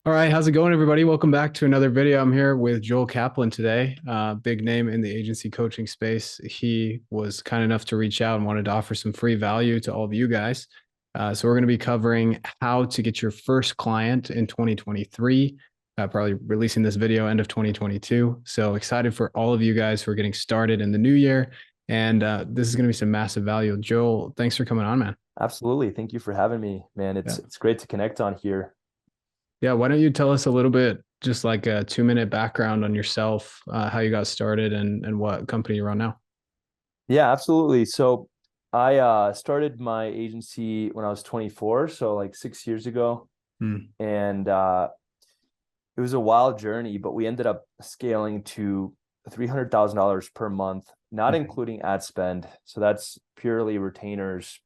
All right, how's it going, everybody? Welcome back to another video. I'm here with Joel Kaplan today, big name in the agency coaching space. He was kind enough to reach out and wanted to offer some free value to all of you guys. So we're going to be covering how to get your first client in 2023, probably releasing this video end of 2022. So excited for all of you guys who are getting started in the new year. And this is going to be some massive value. Joel, thanks for coming on, man. Absolutely. Thank you for having me, man. Yeah. It's great to connect on here. Yeah, why don't you tell us a little bit, just like a 2-minute background on yourself, how you got started and what company you're on now? Yeah, absolutely. So I started my agency when I was 24, so like 6 years ago. Hmm. And it was a wild journey, but we ended up scaling to $300,000 per month, not including ad spend. So that's purely retainers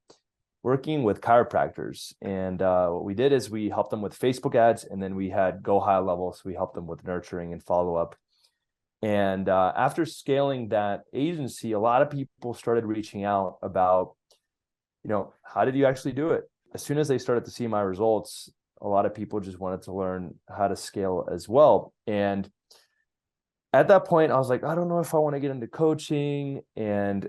working with chiropractors. And what we did is we helped them with Facebook ads, and then we had go high level. So we helped them with nurturing and follow up. And after scaling that agency, a lot of people started reaching out about, how did you actually do it? As soon as they started to see my results, a lot of people just wanted to learn how to scale as well. And at that point, I was like, I don't know if I want to get into coaching, and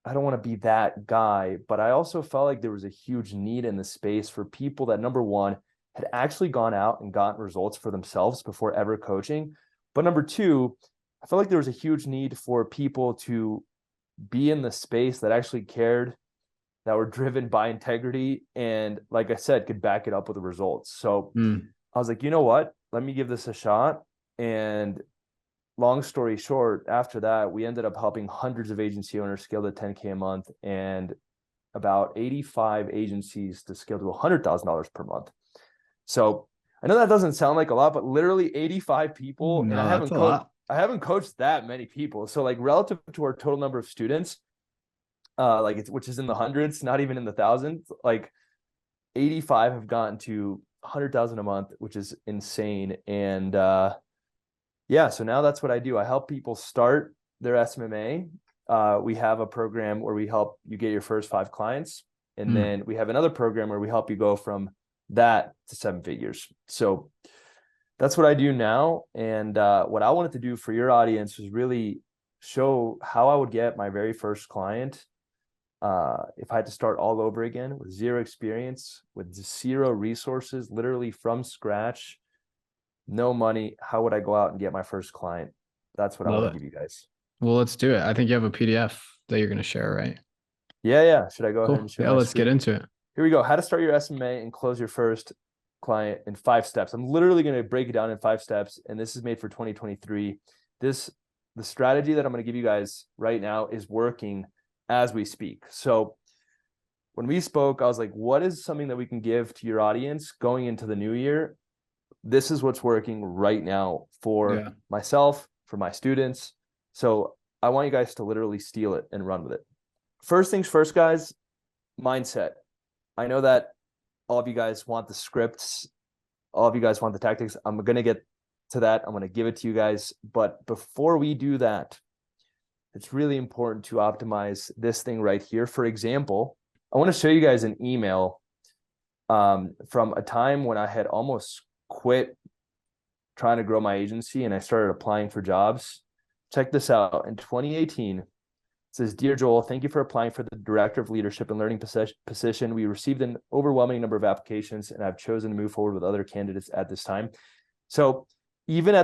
I don't want to be that guy. But I also felt like there was a huge need in the space for people that, number one, had actually gone out and gotten results for themselves before ever coaching. But number two, I felt like there was a huge need for people to be in the space that actually cared, that were driven by integrity, and like I said, could back it up with the results. So Hmm. I was like, you know what? Let me give this a shot. And long story short, after that, we ended up helping hundreds of agency owners scale to 10K a month, and about 85 agencies to scale to $100,000 per month. So I know that doesn't sound like a lot, but literally 85 people, and No, that's a lot. I haven't coached that many people. So like relative to our total number of students, which is in the hundreds, not even in the thousands, like 85 have gotten to 100,000 a month, which is insane. And yeah, so now that's what I do. I help people start their SMMA. We have a program where we help you get your first 5 clients. And Hmm. then we have another program where we help you go from that to 7 figures. So that's what I do now. And what I wanted to do for your audience was really show how I would get my very first client. If I had to start all over again with zero experience, with zero resources, literally from scratch, no money, how would I go out and get my first client? That's what I Love want to it. give you guys. Well, let's do it. I think you have a PDF that you're going to share, right? Yeah, yeah. Should I go ahead and Cool. share Yeah, my let's get screen? into it. Here we go. How to start your SMA and close your first client in 5 steps. I'm literally going to break it down in 5 steps, and this is made for 2023. The strategy that I'm going to give you guys right now is working as we speak. So when we spoke, I was like, what is something that we can give to your audience going into the new year? This is what's working right now for Yeah. myself, for my students. So I want you guys to literally steal it and run with it. First things first, guys, mindset. I know that all of you guys want the scripts, all of you guys want the tactics. I'm going to get to that. I'm going to give it to you guys. But before we do that, it's really important to optimize this thing right here. For example, I want to show you guys an email from a time when I had almost quit trying to grow my agency and I started applying for jobs. Check this out. In 2018, it says, Dear Joel, thank you for applying for the Director of Leadership and Learning position. We received an overwhelming number of applications, and I've chosen to move forward with other candidates at this time. So even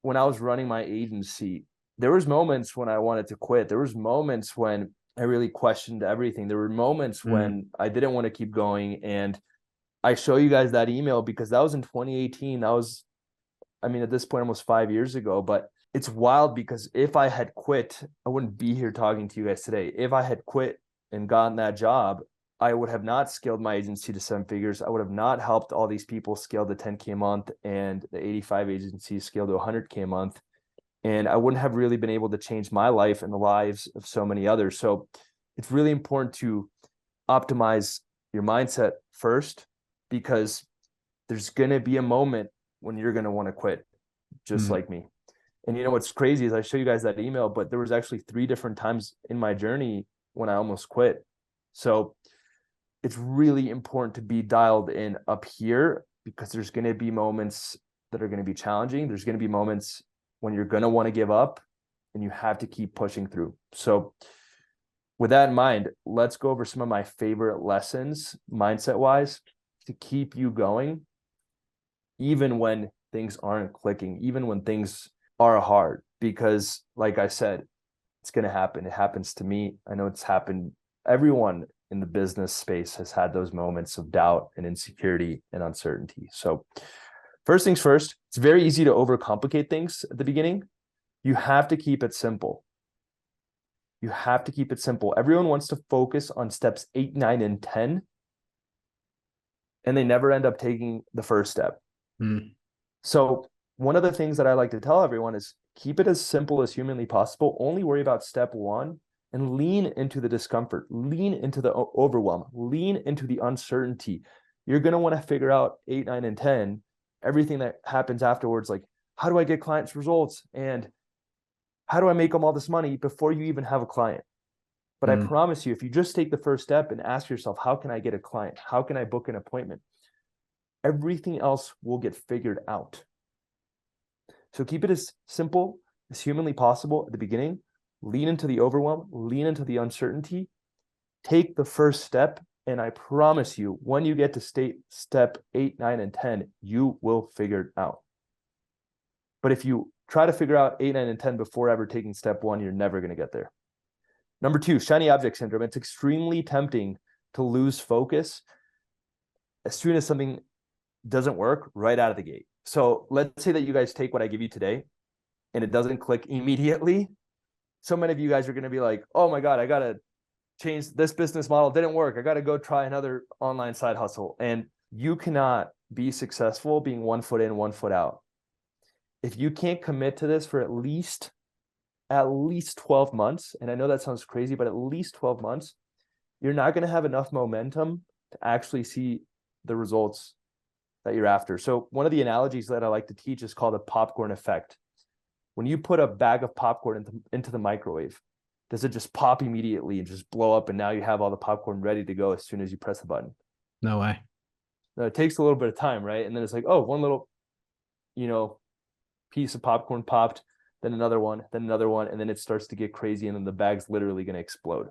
when I was running my agency, there was moments when I wanted to quit. There was moments when I really questioned everything. There were moments Hmm. when I didn't want to keep going. And I show you guys that email because that was in 2018. That was, I mean, at this point, almost 5 years ago. But it's wild because if I had quit, I wouldn't be here talking to you guys today. If I had quit and gotten that job, I would have not scaled my agency to 7 figures. I would have not helped all these people scale to 10K a month and the 85 agencies scale to 100K a month. And I wouldn't have really been able to change my life and the lives of so many others. So it's really important to optimize your mindset first, because there's going to be a moment when you're going to want to quit, just Hmm. like me. And you know what's crazy is I show you guys that email, but there was actually 3 different times in my journey when I almost quit. So it's really important to be dialed in up here, because there's going to be moments that are going to be challenging. There's going to be moments when you're going to want to give up, and you have to keep pushing through. So with that in mind, let's go over some of my favorite lessons mindset wise to keep you going, even when things aren't clicking, even when things are hard, because like I said, it's going to happen. It happens to me. I know it's happened. Everyone in the business space has had those moments of doubt and insecurity and uncertainty. So first things first, it's very easy to overcomplicate things at the beginning. You have to keep it simple. You have to keep it simple. Everyone wants to focus on steps 8, 9, and 10, and they never end up taking the first step. So one of the things that I like to tell everyone is keep it as simple as humanly possible. Only worry about step 1 and lean into the discomfort, lean into the overwhelm, lean into the uncertainty. You're going to want to figure out 8, 9, and 10, everything that happens afterwards, like how do I get clients results and how do I make them all this money before you even have a client? But I promise you, if you just take the first step and ask yourself, how can I get a client? How can I book an appointment? Everything else will get figured out. So keep it as simple as humanly possible at the beginning. Lean into the overwhelm, lean into the uncertainty, take the first step. And I promise you, when you get to step 8, 9, and 10, you will figure it out. But if you try to figure out 8, 9, and 10 before ever taking step 1, you're never going to get there. Number 2, shiny object syndrome. It's extremely tempting to lose focus as soon as something doesn't work right out of the gate. So let's say that you guys take what I give you today and it doesn't click immediately. So many of you guys are going to be like, oh my God, I got to change this business model. It didn't work. I got to go try another online side hustle. And you cannot be successful being 1 foot in, 1 foot out. If you can't commit to this for at least 12 months, and I know that sounds crazy, but at least 12 months, you're not going to have enough momentum to actually see the results that you're after. So one of the analogies that I like to teach is called the popcorn effect. When you put a bag of popcorn into the microwave, does it just pop immediately and just blow up and now you have all the popcorn ready to go as soon as you press the button? No way. No, it takes a little bit of time, right? And then it's like, oh, one little, piece of popcorn popped, then another one, and then it starts to get crazy and then the bag's literally going to explode.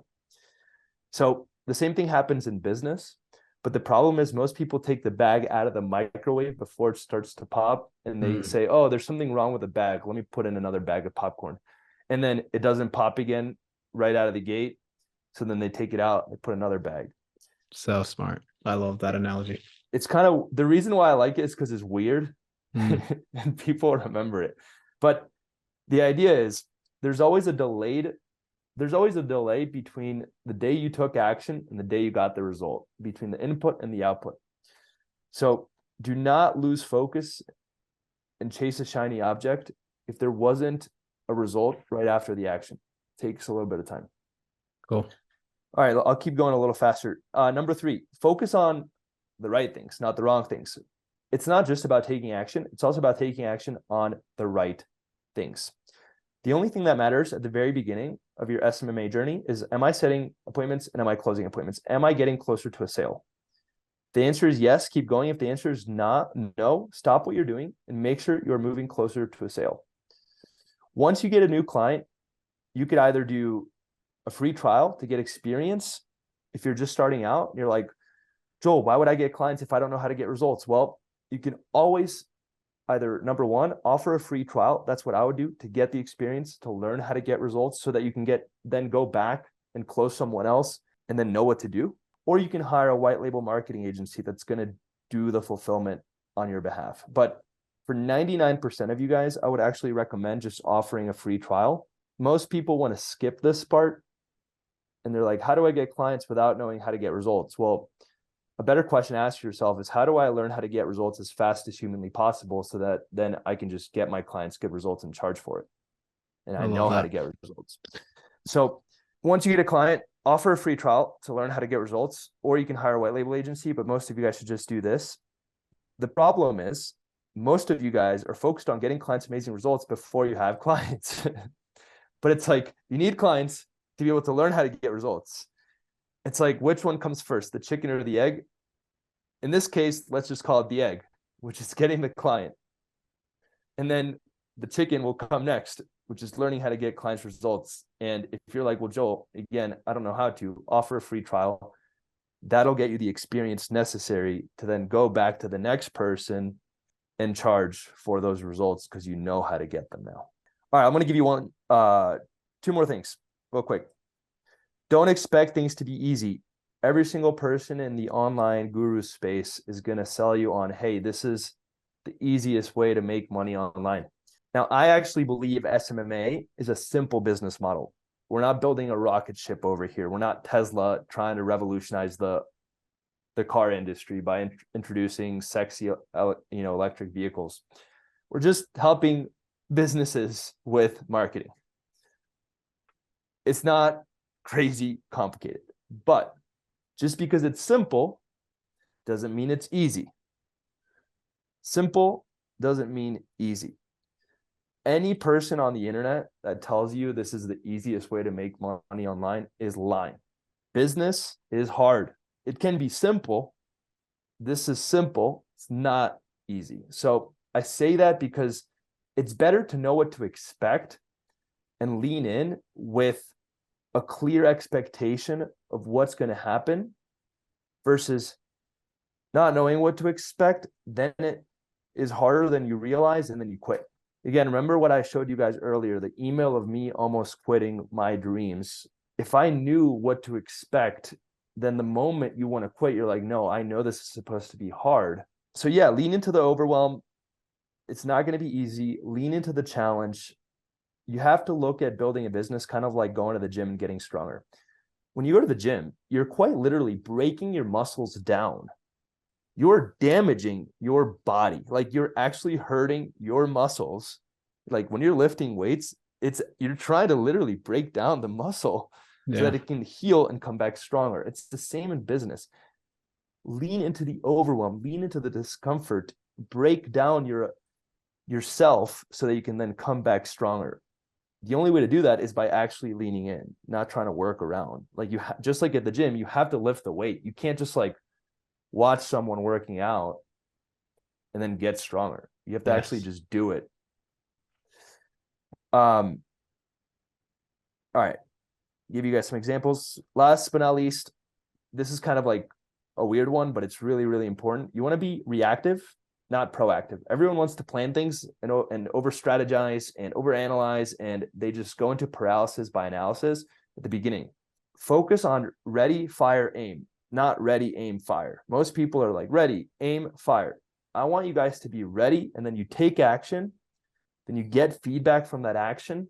So the same thing happens in business, but the problem is most people take the bag out of the microwave before it starts to pop and they say, oh, there's something wrong with the bag. Let me put in another bag of popcorn. And then it doesn't pop again right out of the gate. So then they take it out, they put another bag. So smart. I love that analogy. It's kind of the reason why I like it is because it's weird and people remember it. But the idea is there's always a delay between the day you took action and the day you got the result, between the input and the output. So do not lose focus and chase a shiny object if there wasn't a result right after the action. It takes a little bit of time. Cool. All right, I'll keep going a little faster. Number 3, focus on the right things, not the wrong things. It's not just about taking action. It's also about taking action on the right things. The only thing that matters at the very beginning of your SMMA journey is, am I setting appointments and am I closing appointments? Am I getting closer to a sale? If the answer is yes, keep going. If the answer is no, stop what you're doing and make sure you're moving closer to a sale. Once you get a new client, you could either do a free trial to get experience. If you're just starting out, you're like, Joel, why would I get clients if I don't know how to get results? Well, you can always either, number 1, offer a free trial. That's what I would do to get the experience, to learn how to get results so that you can then go back and close someone else and then know what to do. Or you can hire a white label marketing agency that's going to do the fulfillment on your behalf. But for 99% of you guys, I would actually recommend just offering a free trial. Most people want to skip this part and they're like, how do I get clients without knowing how to get results? Well, a better question to ask yourself is, how do I learn how to get results as fast as humanly possible so that then I can just get my clients good results and charge for it? And I know how to get results. So once you get a client, offer a free trial to learn how to get results, or you can hire a white label agency, but most of you guys should just do this. The problem is most of you guys are focused on getting clients amazing results before you have clients. But it's like, you need clients to be able to learn how to get results. It's like, which one comes first, the chicken or the egg? In this case, let's just call it the egg, which is getting the client. And then the chicken will come next, which is learning how to get clients results. And if you're like, well, Joel, again, I don't know how to, offer a free trial. That'll get you the experience necessary to then go back to the next person and charge for those results because you know how to get them now. All right, I'm going to give you two more things real quick. Don't expect things to be easy. Every single person in the online guru space is going to sell you on, hey, this is the easiest way to make money online. Now, I actually believe SMMA is a simple business model. We're not building a rocket ship over here. We're not Tesla trying to revolutionize the car industry by introducing sexy, electric vehicles. We're just helping businesses with marketing. It's not crazy complicated, but just because it's simple doesn't mean it's easy. Simple doesn't mean easy. Any person on the internet that tells you this is the easiest way to make money online is lying. Business is hard. It can be simple. This is simple. It's not easy. So I say that because it's better to know what to expect and lean in with a clear expectation of what's going to happen versus not knowing what to expect. Then it is harder than you realize, and then you quit. Again, remember what I showed you guys earlier, the email of me almost quitting my dreams. If I knew what to expect, then the moment you want to quit, you're like, no, I know this is supposed to be hard. So yeah, lean into the overwhelm. It's not going to be easy. Lean into the challenge. You have to look at building a business kind of like going to the gym and getting stronger. When you go to the gym, you're quite literally breaking your muscles down. You're damaging your body. Like you're actually hurting your muscles. Like when you're lifting weights, you're trying to literally break down the muscle so that it can heal and come back stronger. It's the same in business. Lean into the overwhelm, lean into the discomfort, break down yourself so that you can then come back stronger. The only way to do that is by actually leaning in, not trying to work around. Like just like at the gym, you have to lift the weight. You can't just like watch someone working out and then get stronger. You have to actually just do it. All right. Give you guys some examples. Last but not least, this is kind of like a weird one, but it's really, really important. You want to be reactive, not proactive. Everyone wants to plan things and over strategize and over analyze, and they just go into paralysis by analysis at the beginning. Focus on ready, fire, aim, not ready, aim, fire. Most people are like ready, aim, fire. I want you guys to be ready, and then you take action, then you get feedback from that action,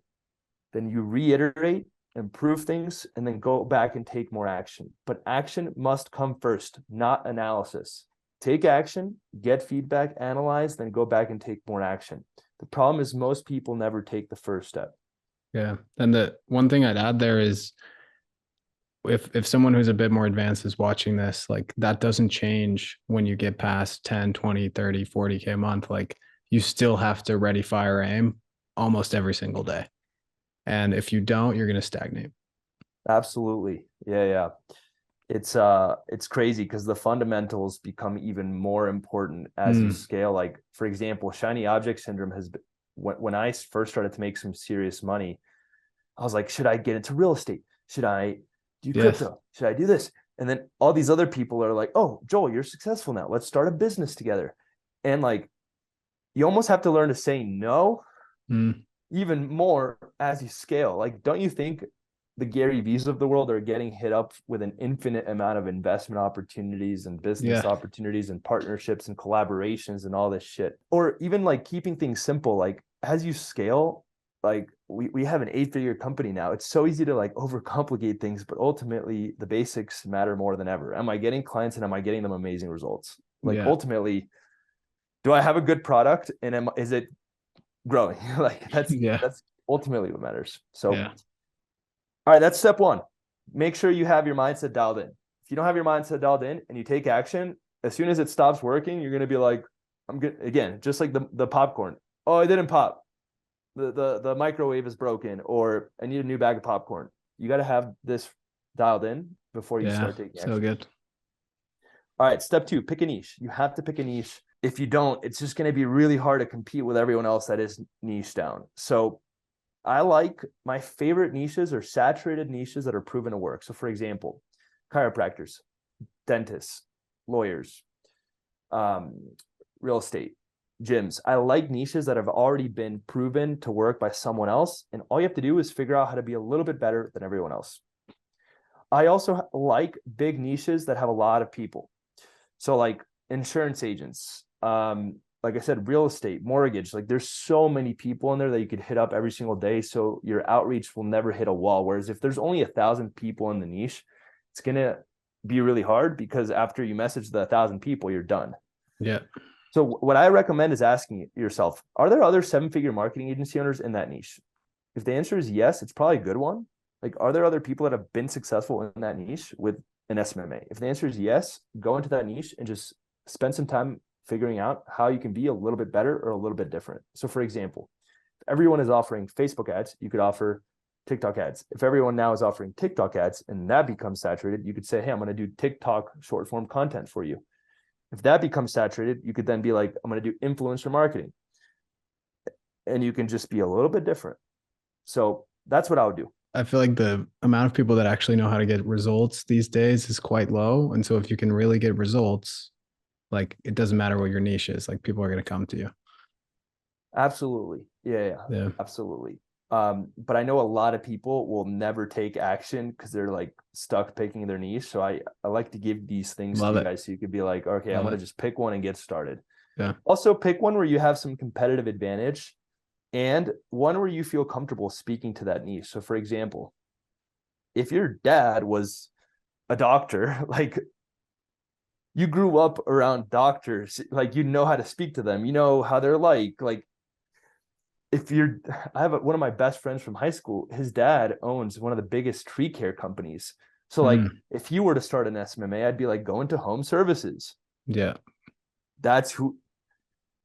then you reiterate, improve things, and then go back and take more action. But action must come first, not analysis. Take action, get feedback, analyze, then go back and take more action. The problem is most people never take the first step. Yeah. And the one thing I'd add there is if someone who's a bit more advanced is watching this, like that doesn't change when you get past 10, 20, 30, 40K a month. Like you still have to ready, fire, aim almost every single day. And if you don't, you're going to stagnate. Absolutely. Yeah. It's crazy because the fundamentals become even more important as you scale. Like, for example, shiny object syndrome has been, when I first started to make some serious money, I was like, should I get into real estate? Should I do crypto? Should I do this? And then all these other people are like, oh, Joel, you're successful now. Let's start a business together. And like, you almost have to learn to say no even more as you scale. Like, don't you think the Gary V's of the world are getting hit up with an infinite amount of investment opportunities and business opportunities and partnerships and collaborations and all this shit? Or even like keeping things simple, like as you scale, like we have an 8-figure company now. It's so easy to like overcomplicate things, but ultimately the basics matter more than ever. Am I getting clients and am I getting them amazing results? Like ultimately, do I have a good product and is it growing? Like that's ultimately what matters. So all right, that's step one. Make sure you have your mindset dialed in. If you don't have your mindset dialed in and you take action, as soon as it stops working, you're going to be like, I'm good again, just like the popcorn. Oh, it didn't pop. The microwave is broken, or I need a new bag of popcorn. You got to have this dialed in before you start taking action. So good. All right, step two, pick a niche. You have to pick a niche. if you don't, it's just going to be really hard to compete with everyone else that is niche down. So I like, my favorite niches are saturated niches that are proven to work. So for example, chiropractors, dentists, lawyers, real estate, gyms. I like niches that have already been proven to work by someone else. And all you have to do is figure out how to be a little bit better than everyone else. I also like big niches that have a lot of people. So like insurance agents, like I said, real estate, mortgage, like there's so many people in there that you could hit up every single day. So your outreach will never hit a wall. Whereas if there's only 1,000 people in the niche, it's going to be really hard because after you message the 1,000 people, you're done. Yeah. So what I recommend is asking yourself, are there other 7-figure marketing agency owners in that niche? If the answer is yes, it's probably a good one. Like, are there other people that have been successful in that niche with an SMMA? If the answer is yes, go into that niche and just spend some time figuring out how you can be a little bit better or a little bit different. So for example, if everyone is offering Facebook ads, you could offer TikTok ads. If everyone now is offering TikTok ads and that becomes saturated, you could say, hey, I'm going to do TikTok short form content for you. If that becomes saturated, you could then be like, I'm going to do influencer marketing. And you can just be a little bit different. So that's what I would do. I feel like the amount of people that actually know how to get results these days is quite low. And so if you can really get results, like it doesn't matter what your niche is, like people are going to come to you. Absolutely. Yeah, absolutely. But I know a lot of people will never take action because they're like stuck picking their niche. So I like to give these things Love to it. you guys so you could be like, okay, I'm Love going it. to just pick one and get started. Yeah. Also pick one where you have some competitive advantage and one where you feel comfortable speaking to that niche. So for example, if your dad was a doctor, like you grew up around doctors, like you know how to speak to them, you know how they're like if you're, I have one of my best friends from high school, his dad owns one of the biggest tree care companies. So like Mm, if you were to start an SMMA, I'd be like going to home services. yeah. That's who,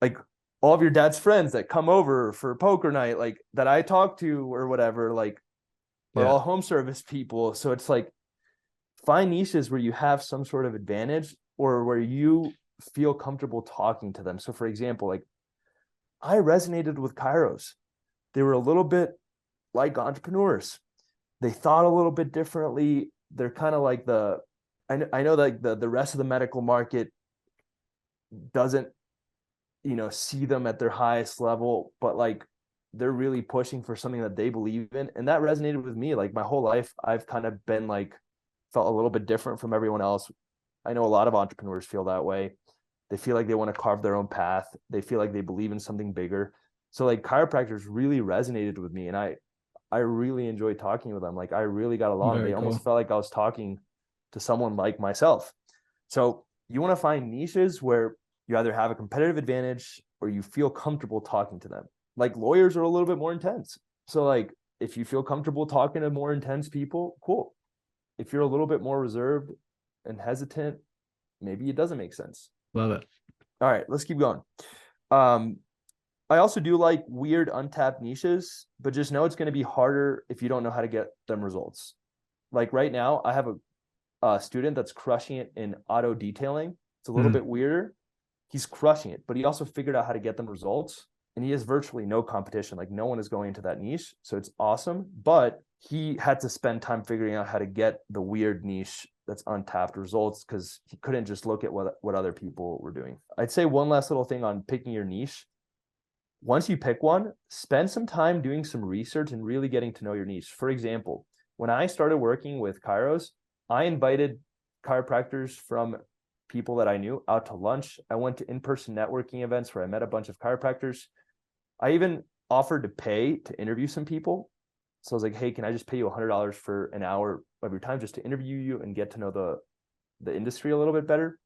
like all of your dad's friends that come over for poker night, like that I talk to or whatever, like are Yeah. all home service people. So it's like find niches where you have some sort of advantage or where you feel comfortable talking to them. So for example, like I resonated with Kairos. They were a little bit like entrepreneurs. They thought a little bit differently. They're kind of like I know that the rest of the medical market doesn't, see them at their highest level, but like they're really pushing for something that they believe in. And that resonated with me. Like my whole life, I've kind of been like, felt a little bit different from everyone else. I know a lot of entrepreneurs feel that way. They feel like they want to carve their own path. They feel like they believe in something bigger. So like chiropractors really resonated with me. And I really enjoyed talking with them. Like I really got along. Very They cool. almost felt like I was talking to someone like myself. So you want to find niches where you either have a competitive advantage or you feel comfortable talking to them. Like lawyers are a little bit more intense. So like if you feel comfortable talking to more intense people, cool. If you're a little bit more reserved and hesitant, maybe it doesn't make sense. Love it. All right, let's keep going. I also do like weird untapped niches, but just know it's going to be harder if you don't know how to get them results. Like right now, I have a student that's crushing it in auto detailing. It's a little bit weirder. He's crushing it, but he also figured out how to get them results. And he has virtually no competition. Like no one is going into that niche. So it's awesome. But he had to spend time figuring out how to get the weird niche that's untapped results because he couldn't just look at what other people were doing. I'd say one last little thing on picking your niche. Once you pick one, spend some time doing some research and really getting to know your niche. For example, when I started working with Kairos, I invited chiropractors from people that I knew out to lunch. I went to in-person networking events where I met a bunch of chiropractors. I even offered to pay to interview some people. So I was like, hey, can I just pay you $100 for an hour of your time just to interview you and get to know the industry a little bit better?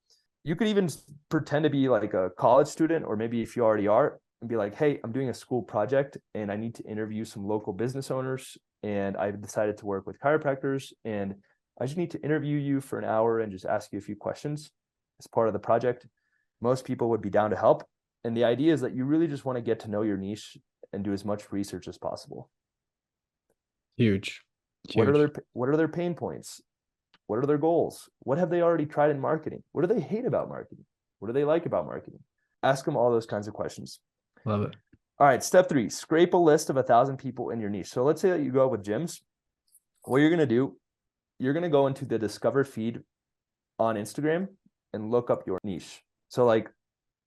You could even pretend to be like a college student, or maybe if you already are, and be like, hey, I'm doing a school project and I need to interview some local business owners. And I've decided to work with chiropractors and I just need to interview you for an hour and just ask you a few questions as part of the project. Most people would be down to help. And the idea is that you really just want to get to know your niche and do as much research as possible. Huge. What Huge. are their pain points? What are their goals? What have they already tried in marketing? What do they hate about marketing? What do they like about marketing? Ask them all those kinds of questions. Love it. All right, step 3, scrape a list of 1,000 people in your niche. So let's say that you go with gyms. What you're going to do, you're going to go into the Discover feed on Instagram and look up your niche. So like,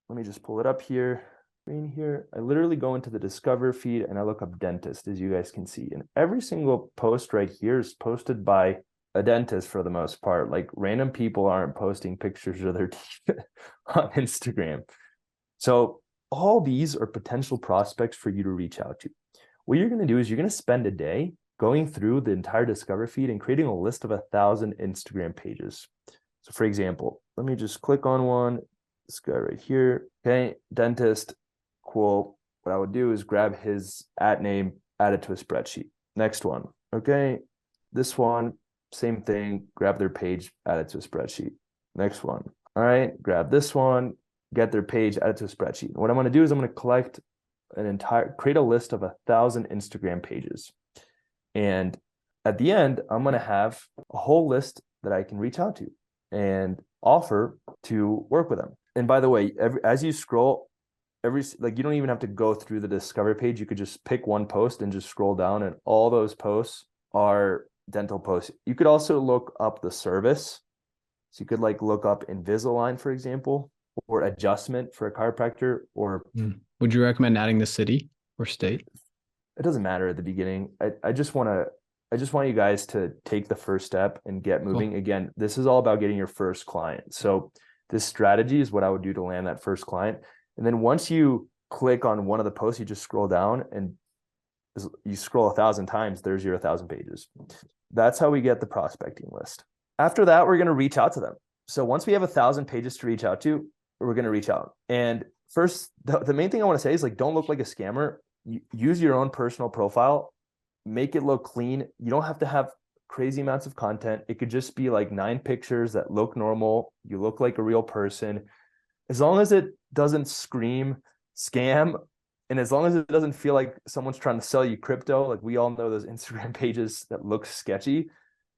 let me just pull it up here. In here, I literally go into the Discover feed and I look up dentist, as you guys can see. And every single post right here is posted by a dentist for the most part. Like random people aren't posting pictures of their teeth on Instagram. So all these are potential prospects for you to reach out to. What you're going to do is you're going to spend a day going through the entire Discover feed and creating a list of 1,000 Instagram pages. So for example, let me just click on one. This guy right here. Okay, dentist. Cool. What I would do is grab his @name, add it to a spreadsheet. Next one. Okay, this one, same thing. Grab their page, add it to a spreadsheet. Next one. All right, grab this one, get their page, add it to a spreadsheet. What I'm going to do is I'm going to create a list of 1,000 Instagram pages. And at the end, I'm going to have a whole list that I can reach out to and offer to work with them. And by the way, as you scroll, you don't even have to go through the Discover page. You could just pick one post and just scroll down, and all those posts are dental posts. You could also look up the service. So you could like look up Invisalign, for example, or adjustment for a chiropractor, or would you recommend adding the city or state? It doesn't matter at the beginning. I just want you guys to take the first step and get moving. Cool. Again, this is all about getting your first client. So this strategy is what I would do to land that first client. And then once you click on one of the posts, you just scroll down and you scroll 1,000 times, there's your 1,000 pages. That's how we get the prospecting list. After that, we're going to reach out to them. So once we have 1,000 pages to reach out to, we're going to reach out. And first, the main thing I want to say is like, don't look like a scammer. Use your own personal profile, make it look clean. You don't have to have crazy amounts of content. It could just be like 9 pictures that look normal. You look like a real person. As long as it doesn't scream scam, and as long as it doesn't feel like someone's trying to sell you crypto, like we all know those Instagram pages that look sketchy,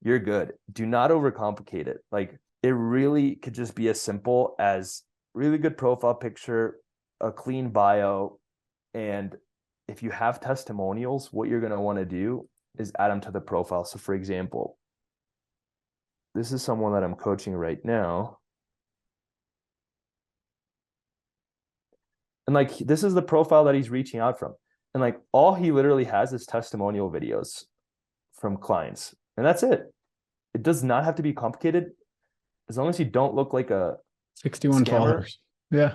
you're good. Do not overcomplicate it. Like it really could just be as simple as really good profile picture, a clean bio, and if you have testimonials, what you're going to want to do is add them to the profile. So for example, this is someone that I'm coaching right now. And like, this is the profile that he's reaching out from. And like, all he literally has is testimonial videos from clients. And that's it. It does not have to be complicated. As long as you don't look like a 61 scammer, followers. Yeah.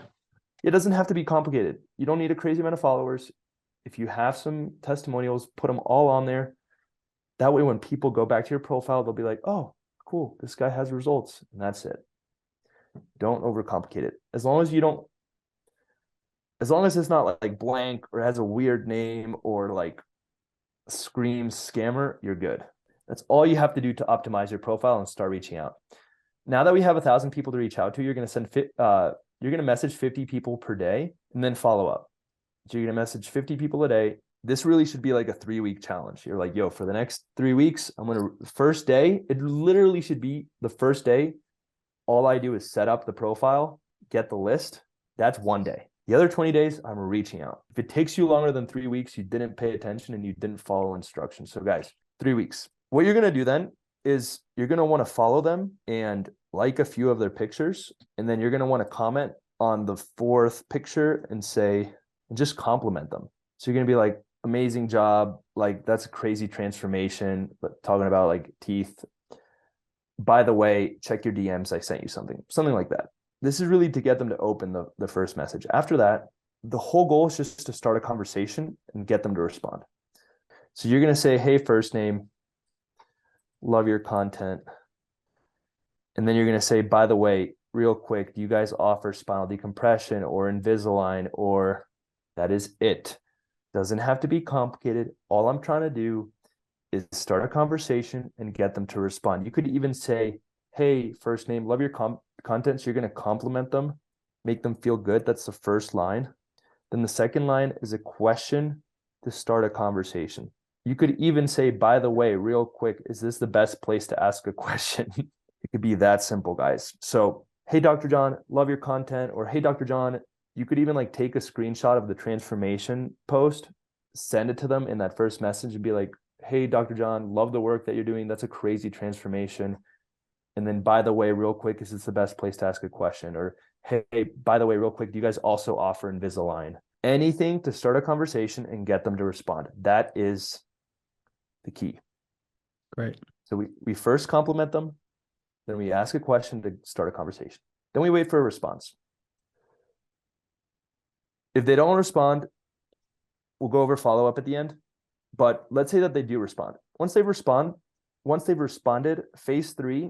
It doesn't have to be complicated. You don't need a crazy amount of followers. If you have some testimonials, put them all on there. That way, when people go back to your profile, they'll be like, oh, cool, this guy has results. And that's it. Don't overcomplicate it. As long as it's not like blank or has a weird name or like screams scammer, you're good. That's all you have to do to optimize your profile and start reaching out. Now that we have 1,000 people to reach out to, you're going to message 50 people per day and then follow up. So you're going to message 50 people a day. This really should be like a 3-week challenge. You're like, yo, for the next 3 weeks, first day, it literally should be the first day. All I do is set up the profile, get the list. That's one day. The other 20 days, I'm reaching out. If it takes you longer than 3 weeks, you didn't pay attention and you didn't follow instructions. So guys, 3 weeks. What you're going to do then is you're going to want to follow them and like a few of their pictures. And then you're going to want to comment on the 4th picture and just compliment them. So you're going to be like, amazing job. Like, that's a crazy transformation, but talking about like teeth. By the way, check your DMs. I sent you something like that. This is really to get them to open the first message. After that, the whole goal is just to start a conversation and get them to respond. So you're going to say, hey, first name, love your content. And then you're going to say, by the way, real quick, do you guys offer spinal decompression or Invisalign? Or that is it. Doesn't have to be complicated. All I'm trying to do is start a conversation and get them to respond. You could even say, hey, first name, love your content. So you're going to compliment them, make them feel good. That's the first line. Then the second line is a question to start a conversation. You could even say, by the way, real quick, is this the best place to ask a question? It could be that simple, guys. So, hey, Dr. John, love your content. Or, hey, Dr. John, You could even like take a screenshot of the transformation post, send it to them in that first message and be like, hey, Dr. John, love the work that you're doing. That's a crazy transformation. And then, by the way, real quick, is this the best place to ask a question? Or, hey, by the way, real quick, do you guys also offer Invisalign? Anything to start a conversation and get them to respond. That is the key. Great. So we first compliment them, then we ask a question to start a conversation. Then we wait for a response. If they don't respond, we'll go over follow-up at the end. But let's say that they do respond. Once they've responded, phase 3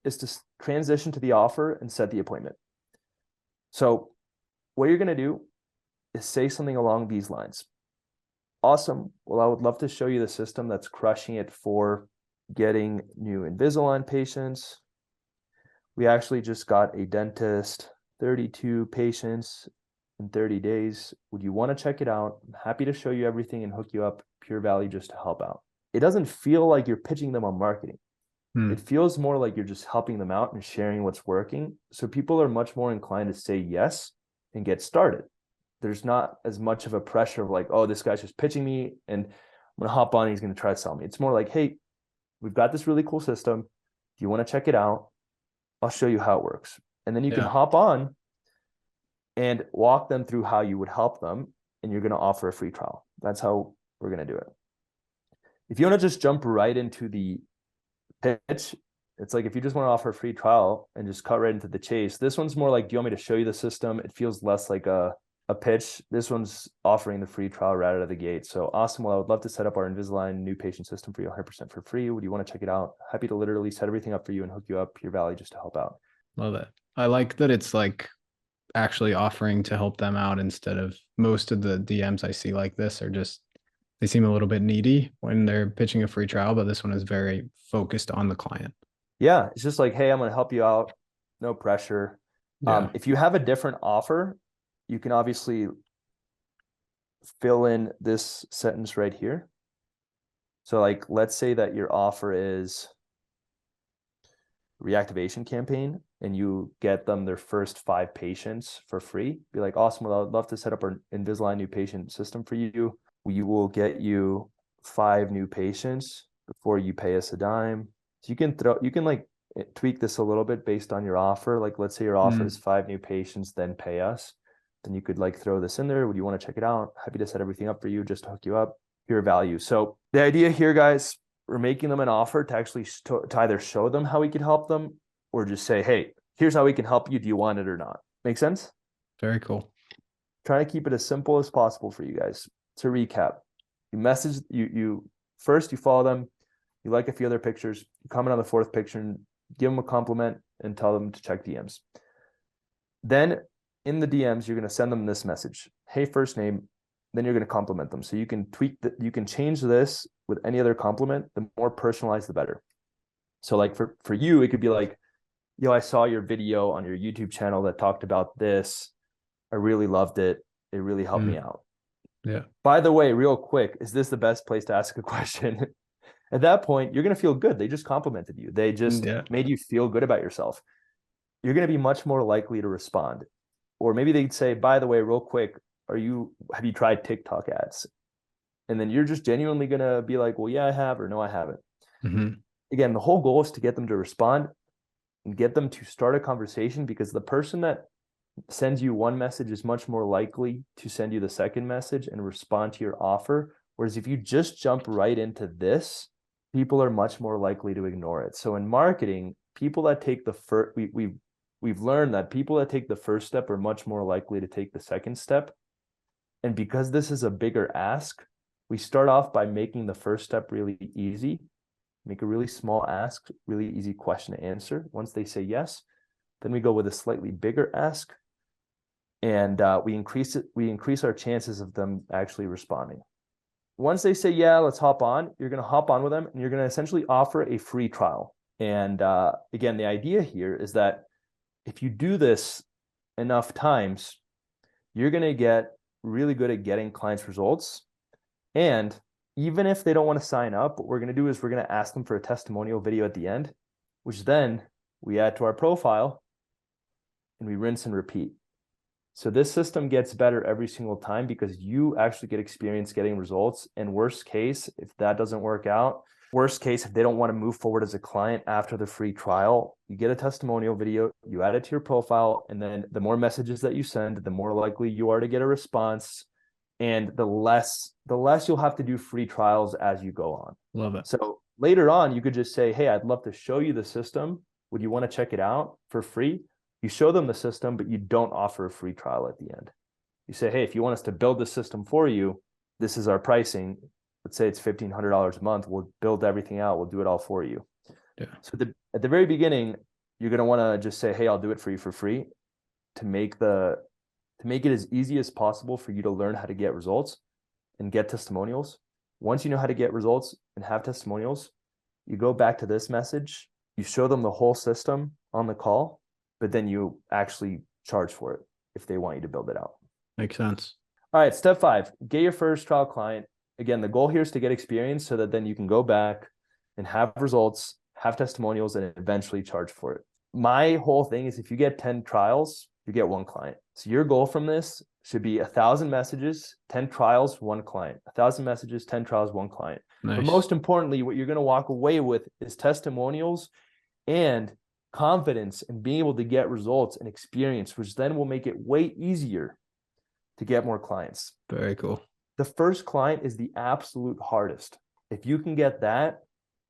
is to transition to the offer and set the appointment. So what you're going to do is say something along these lines. Awesome. Well, I would love to show you the system that's crushing it for getting new Invisalign patients. We actually just got a dentist, 32 patients in 30 days. Would you want to check it out? I'm happy to show you everything and hook you up, pure value just to help out. It doesn't feel like you're pitching them on marketing. It feels more like you're just helping them out and sharing what's working. So people are much more inclined to say yes and get started. There's not as much of a pressure of like, oh, this guy's just pitching me and I'm going to hop on and he's going to try to sell me. It's more like, hey, we've got this really cool system. Do you want to check it out? I'll show you how it works. And then you can hop on and walk them through how you would help them. And you're going to offer a free trial. That's how we're going to do it. If you want to just jump right into the pitch, it's like if you just want to offer a free trial and just cut right into the chase, this one's more like, do you want me to show you the system? It feels less like a pitch. This one's offering the free trial right out of the gate. So awesome. Well, I would love to set up our Invisalign new patient system for you 100% for free. Would you want to check it out? Happy to literally set everything up for you and hook you up your value just to help out. Love it. I like that it's like actually offering to help them out instead of most of the DMs I see like this are just, they seem a little bit needy when they're pitching a free trial, but this one is very focused on the client. Yeah. It's just like, hey, I'm going to help you out. No pressure. If you have a different offer, you can obviously fill in this sentence right here. So like, let's say that your offer is reactivation campaign and you get them their first 5 patients for free. Be like, awesome. Well, I'd love to set up our Invisalign new patient system for you. We will get you 5 new patients before you pay us a dime. So you can like tweak this a little bit based on your offer. Like, let's say your offer is 5 new patients, then pay us. Then you could like throw this in there. Would you want to check it out? Happy to set everything up for you just to hook you up. Your value. So the idea here, guys, we're making them an offer to actually to either show them how we can help them or just say, hey, here's how we can help you. Do you want it or not? Make sense? Very cool. Trying to keep it as simple as possible for you guys. To recap, you message, you first, you follow them. You like a few other pictures. You comment on the 4th picture and give them a compliment and tell them to check DMs. Then in the DMs, you're going to send them this message. Hey, first name. Then you're going to compliment them. So you can tweak that. You can change this with any other compliment. The more personalized, the better. So like for you, it could be like, yo, I saw your video on your YouTube channel that talked about this. I really loved it. It really helped me out. Yeah. By the way, real quick, is this the best place to ask a question? At that point, you're going to feel good. They just complimented you. They just made you feel good about yourself. You're going to be much more likely to respond. Or maybe they'd say, by the way, real quick, have you tried TikTok ads? And then you're just genuinely going to be like, well, yeah, I have, or no, I haven't. Again, the whole goal is to get them to respond and get them to start a conversation, because the person that sends you one message is much more likely to send you the second message and respond to your offer. Whereas if you just jump right into this, people are much more likely to ignore it. So in marketing, people that take the first, we've learned that people that take the first step are much more likely to take the second step. And because this is a bigger ask, we start off by making the first step really easy, make a really small ask, really easy question to answer. Once they say yes, then we go with a slightly bigger ask, and we increase our chances of them actually responding. Once they say, yeah, let's hop on, you're going to hop on with them and you're going to essentially offer a free trial. And again, the idea here is that if you do this enough times, you're going to get really good at getting clients results. And even if they don't want to sign up, what we're going to do is we're going to ask them for a testimonial video at the end, which then we add to our profile and we rinse and repeat. So this system gets better every single time because you actually get experience getting results. And worst case, if that doesn't work out, worst case, if they don't want to move forward as a client after the free trial, you get a testimonial video, you add it to your profile, and then the more messages that you send, the more likely you are to get a response, and the less you'll have to do free trials as you go on. Love it. So later on, you could just say, hey, I'd love to show you the system. Would you want to check it out for free? You show them the system, but you don't offer a free trial at the end. You say, hey, if you want us to build the system for you, this is our pricing. Let's say it's $1,500 a month. We'll build everything out. We'll do it all for you. Yeah. So at the very beginning, you're going to want to just say, hey, I'll do it for you for free to make it as easy as possible for you to learn how to get results and get testimonials. Once you know how to get results and have testimonials, you go back to this message, you show them the whole system on the call, but then you actually charge for it if they want you to build it out. Makes sense. All right, step 5, get your first trial client. Again, the goal here is to get experience so that then you can go back and have results, have testimonials, and eventually charge for it. My whole thing is if you get 10 trials, you get 1 client. So your goal from this should be 1,000 messages, 10 trials, 1 client. 1,000 messages, 10 trials, 1 client. Nice. But most importantly, what you're going to walk away with is testimonials and confidence in being able to get results and experience, which then will make it way easier to get more clients. Very cool. The first client is the absolute hardest. If you can get that,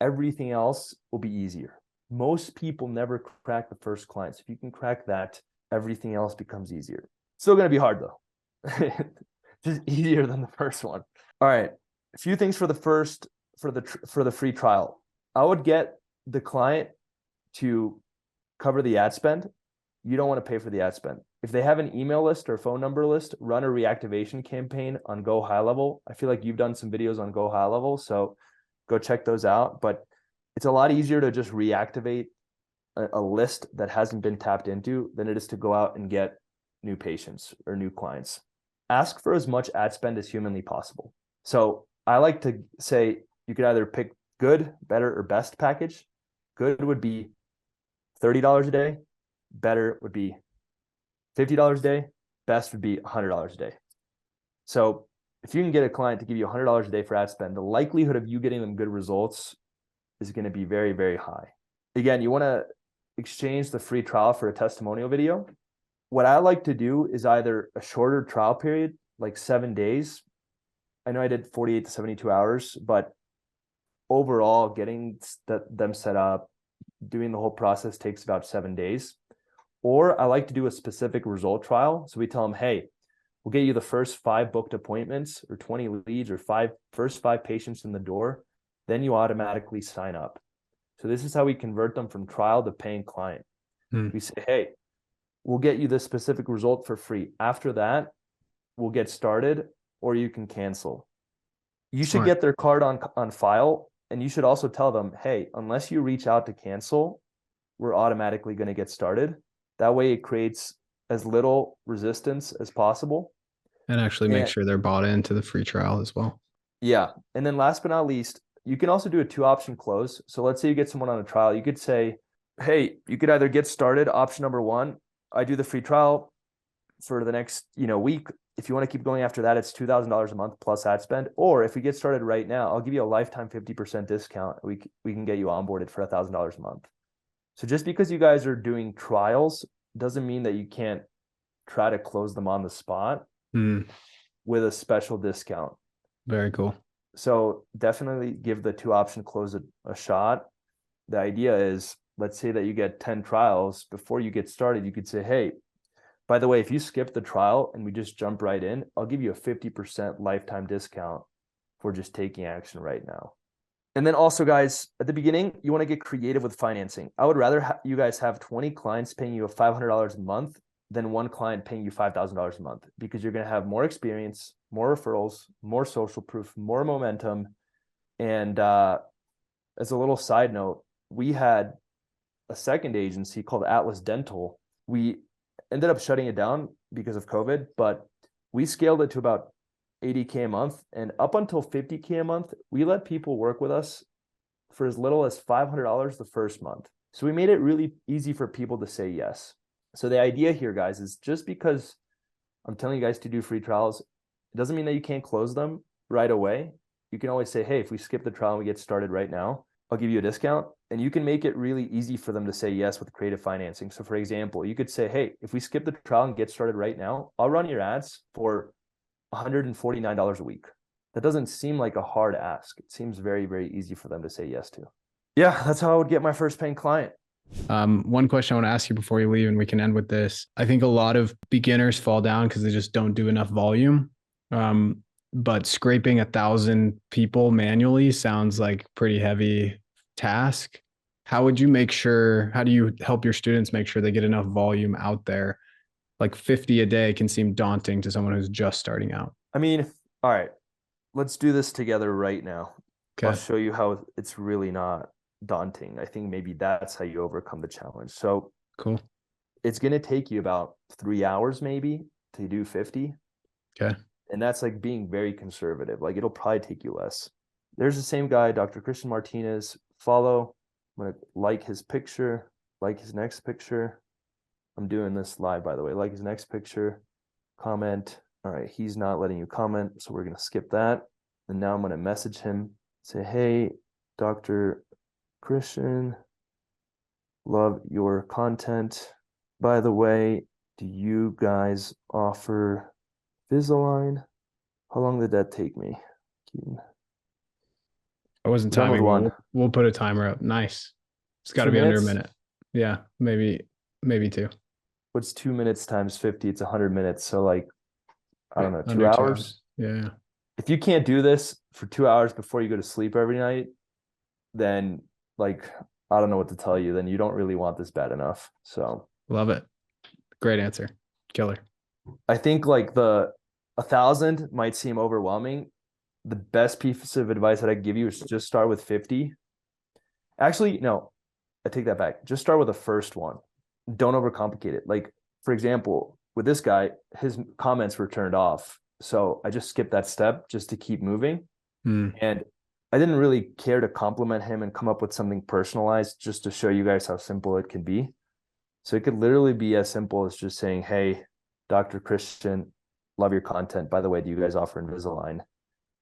everything else will be easier. Most people never crack the first client. So if you can crack that, everything else becomes easier. Still going to be hard though. Just easier than the first one. All right. A few things for the free trial. I would get the client to cover the ad spend. You don't want to pay for the ad spend. If they have an email list or phone number list, run a reactivation campaign on Go High Level. I feel like you've done some videos on Go High Level, so go check those out. But it's a lot easier to just reactivate a list that hasn't been tapped into than it is to go out and get new patients or new clients. Ask for as much ad spend as humanly possible. So I like to say you could either pick good, better, or best package. Good would be $30 a day. Better would be $50 a day. Best would be $100 a day. So if you can get a client to give you $100 a day for ad spend, the likelihood of you getting them good results is going to be very, very high. Again, you want to exchange the free trial for a testimonial video. What I like to do is either a shorter trial period, like 7 days. I know I did 48 to 72 hours, but overall getting them set up, doing the whole process takes about 7 days. Or I like to do a specific result trial. So we tell them, hey, we'll get you the first 5 booked appointments or 20 leads or first 5 patients in the door. Then you automatically sign up. So this is how we convert them from trial to paying client. We say, hey, we'll get you this specific result for free. After that, we'll get started or you can cancel. You should get their card on file. And you should also tell them, hey, unless you reach out to cancel, we're automatically going to get started. That way it creates as little resistance as possible. And actually make sure they're bought into the free trial as well. Yeah. And then last but not least, you can also do a 2-option close. So let's say you get someone on a trial. You could say, hey, you could either get started. Option number 1, I do the free trial for the next week. If you want to keep going after that, it's $2,000 a month plus ad spend. Or if we get started right now, I'll give you a lifetime 50% discount. We can get you onboarded for $1,000 a month. So just because you guys are doing trials doesn't mean that you can't try to close them on the spot with a special discount. Very cool. So definitely give the 2-option close a shot. The idea is, let's say that you get 10 trials. Before you get started, you could say, hey, by the way, if you skip the trial and we just jump right in, I'll give you a 50% lifetime discount for just taking action right now. And then also, guys, at the beginning, you want to get creative with financing. I would rather you guys have 20 clients paying you $500 a month than 1 client paying you $5,000 a month, because you're going to have more experience, more referrals, more social proof, more momentum. And as a little side note, we had a second agency called Atlas Dental. We ended up shutting it down because of COVID, but we scaled it to about $80K a month. And up until $50K a month, we let people work with us for as little as $500 the first month. So we made it really easy for people to say yes. So the idea here, guys, is just because I'm telling you guys to do free trials. It doesn't mean that you can't close them right away. You can always say, hey, if we skip the trial and we get started right now, I'll give you a discount. And you can make it really easy for them to say yes with creative financing. So for example, you could say, hey, if we skip the trial and get started right now, I'll run your ads for $149 a week. That doesn't seem like a hard ask. It seems very, very easy for them to say yes to. Yeah, that's how I would get my first paying client. One question I want to ask you before you leave, and we can end with this. I think a lot of beginners fall down because they just don't do enough volume. But scraping 1,000 people manually sounds like pretty heavy task. How do you help your students make sure they get enough volume out there? Like 50 a day can seem daunting to someone who's just starting out. I mean, all right, let's do this together right now. Okay. I'll show you how it's really not daunting. I think maybe that's how you overcome the challenge. So cool. It's going to take you about 3 hours maybe to do 50. Okay. And that's like being very conservative. Like it'll probably take you less. There's the same guy, Dr. Christian Martinez. Follow. I'm going to like his picture, like his next picture. I'm doing this live, by the way. Like his next picture, comment. All right, he's not letting you comment, so we're going to skip that. And now I'm going to message him, say, hey, Dr. Christian, love your content. By the way, do you guys offer Invisalign? How long did that take me? I wasn't timing one. We'll put a timer up. Nice. It's got to be under a minute. Yeah, maybe 2. What's 2 minutes times 50? It's 100 minutes. So like, I don't know, 2 hours. hours. Yeah. If you can't do this for 2 hours before you go to sleep every night, then like, I don't know what to tell you. Then you don't really want this bad enough. So love it. Great answer. Killer. I think like the 1,000 might seem overwhelming. The best piece of advice that I give you is just start with 50. Actually, no, I take that back. Just start with the first one. Don't overcomplicate it. Like, for example, with this guy, his comments were turned off. So I just skipped that step just to keep moving. And I didn't really care to compliment him and come up with something personalized just to show you guys how simple it can be. So it could literally be as simple as just saying, hey, Dr. Christian, love your content. By the way, do you guys offer Invisalign?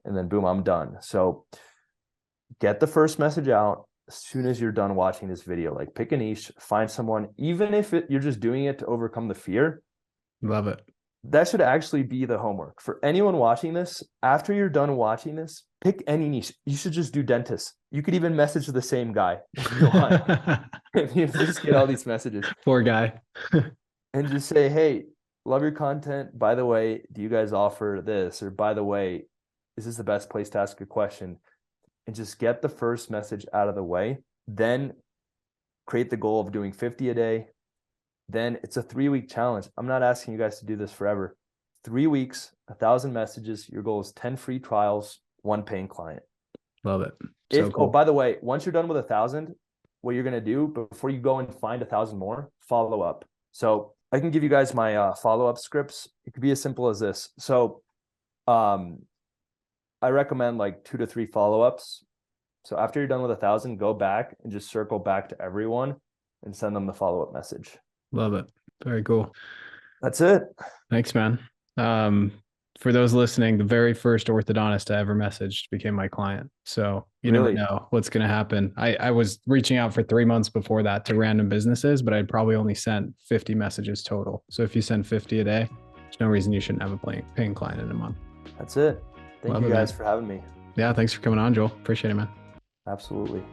And then boom, I'm done. So get the first message out as soon as you're done watching this video. Like pick a niche, find someone, even if you're just doing it to overcome the fear. Love it. That should actually be the homework. For anyone watching this, after you're done watching this, pick any niche. You should just do dentist. You could even message the same guy if you want. If you just get all these messages. Poor guy. And just say, hey, love your content. By the way, do you guys offer this? Or by the way, is this the best place to ask a question? And just get the first message out of the way. Then create the goal of doing 50 a day. Then it's a 3-week challenge. I'm not asking you guys to do this forever. 3 weeks, 1,000 messages. Your goal is 10 free trials, 1 paying client. Love it. So cool. Oh, by the way, once you're done with 1,000, what you're going to do before you go and find 1,000 more, follow up. So I can give you guys my follow-up scripts. It could be as simple as this. So I recommend like 2 to 3 follow-ups. So after you're done with 1,000, go back and just circle back to everyone and send them the follow-up message. Love it. Very cool. That's it. Thanks, man. For those listening, the very first orthodontist I ever messaged became my client. So you never know what's going to happen. I was reaching out for 3 months before that to random businesses, but I'd probably only sent 50 messages total. So if you send 50 a day, there's no reason you shouldn't have a paying client in a month. That's it. Thank you guys for having me. Yeah, thanks for coming on, Joel. Appreciate it, man. Absolutely.